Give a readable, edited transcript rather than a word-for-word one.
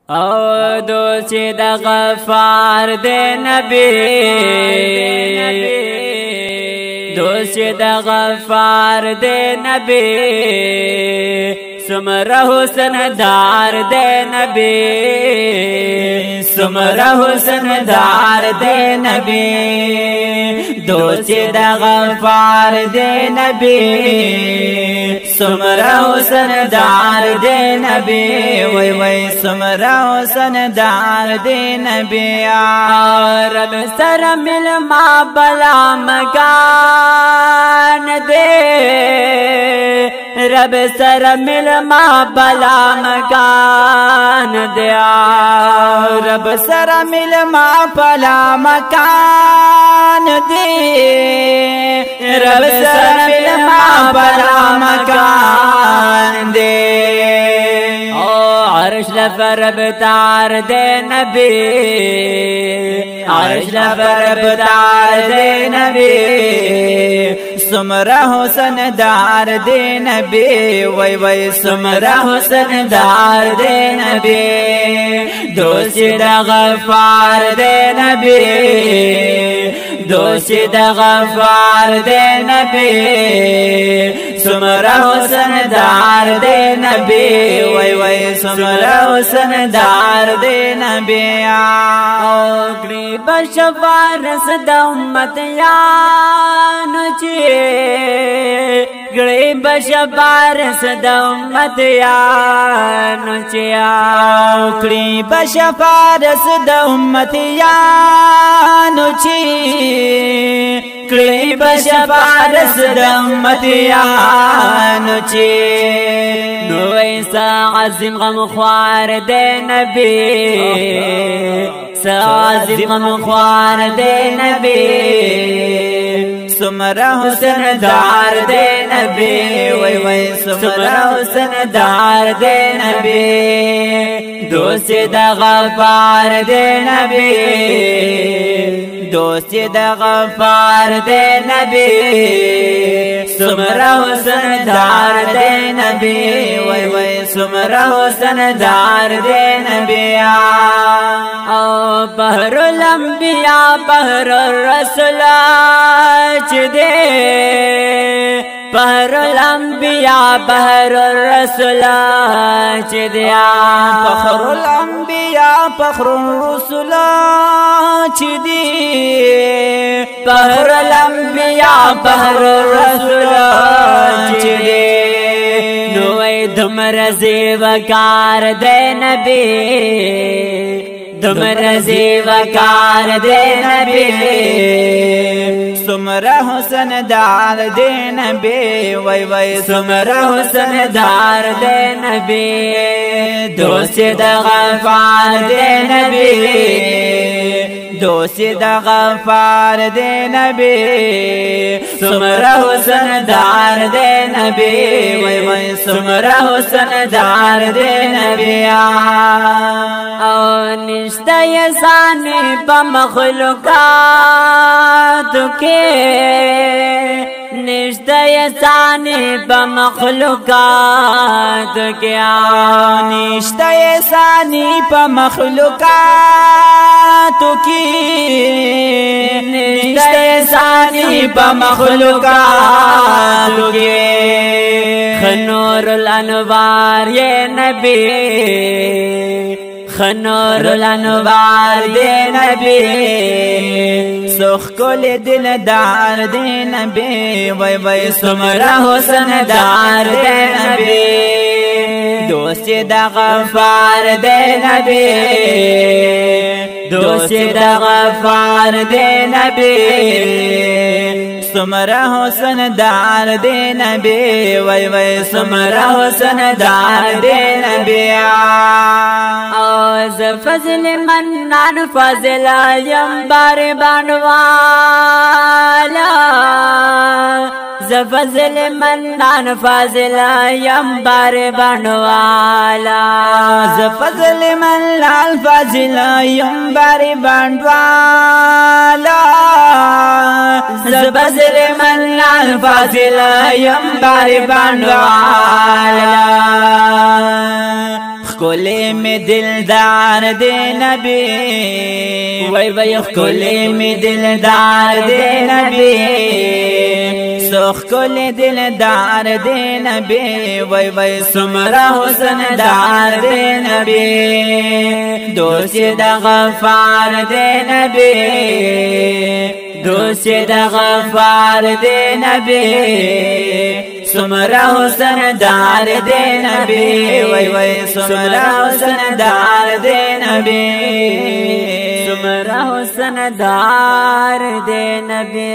او دوست د غفار دے نبی دوست د غفار دے نبی سمرہ حسن دار دے نبی سمرہ حسن دار دے نبی دوست د غفار دے نبی سمرہ حسن دار دے نبی وی وی سمرہ حسن دار دے نبی رب سر مل ما بلا مکان دے رب سر مل ما بلا مکان دیا رب سر مل ما بلا مکان دے رب سر مل ما بلا مکان دے عرش لفرب تار دے نبی عرش لفرب تار دے نبی سمرہ حسن دار دے نبی وی وی سمرہ حسن دار دے نبی دوست د غفار دے نبی دوست د غفار دے نبی سمرہ حسن دار دے نبی وی وی سمرہ حسن دار دے نبی اوگری بشفارس د امتیانو چی گری بشفارس د امتیانو چی اوگری بشفارس د امتیانو چی گری بشفارس د امتیانو چی نو ایسا عظیم غم خوار دے نبی عظیم غم خوار دے نبی سمرہ حسن دار دے نبی وی وی سمرہ حسن دار دے نبی دوست د غفار دے نبی دوست د غفار دے نبی سمرہ حسن دار دے نبی وی وی سمرہ حسن دار دے نبی او بحر الانبیاء بحر الرسول دے بحر الانبیاء بحر الرسول دیا فخر الانبیاء فخر الرسول دی بحر الانبیاء بحر الرسول دی نوے دمر زیوکار دے نبی دمر زیوکار دے نبی سمرہ حسن دار دے نبی وی وی سمرہ حسن دار دے نبی دوست د غفار دے نبی دوست د غفار دے نبی سمرہ حسن دار دے نبی وی وی سمرہ حسن دار دے نبی او نشتا یسانی پا مخلوقات کے نشتا یسانی پا مخلوقات کے نشتا یسانی پا مخلوقات کی نشتا یسانی پا مخلوقات کے خنور الانوار یہ نبی خنور الانوار دے نبی سخ کل دل دار دے نبی وی وی سمرہ حسن دار دے نبی دوست د غفار دے نبی دوست د غفار دے نبی سمرہ حسن دار دے نبی وی وی سمرہ حسن دار دے نبی ز فضل منان فضل یم بار بانوالا ز فضل منان فضل یم بار بانوالا ز فضل منان فضل یم بار بانوالا ز فضل منان فضل یم بار بانوالا خکلی می دلدار دے نبی وی وی خکلی می دلدار دے نبی سوخ کلی دلدار دے نبی وی وی سمرا حسن دار دے نبی دوستی دا غفار دے نبی دوستی دا غفار دے نبی سمرا حسن دار دے نبی وی وی سمرا حسن دار دے نبی سمرا حسن دار دے نبی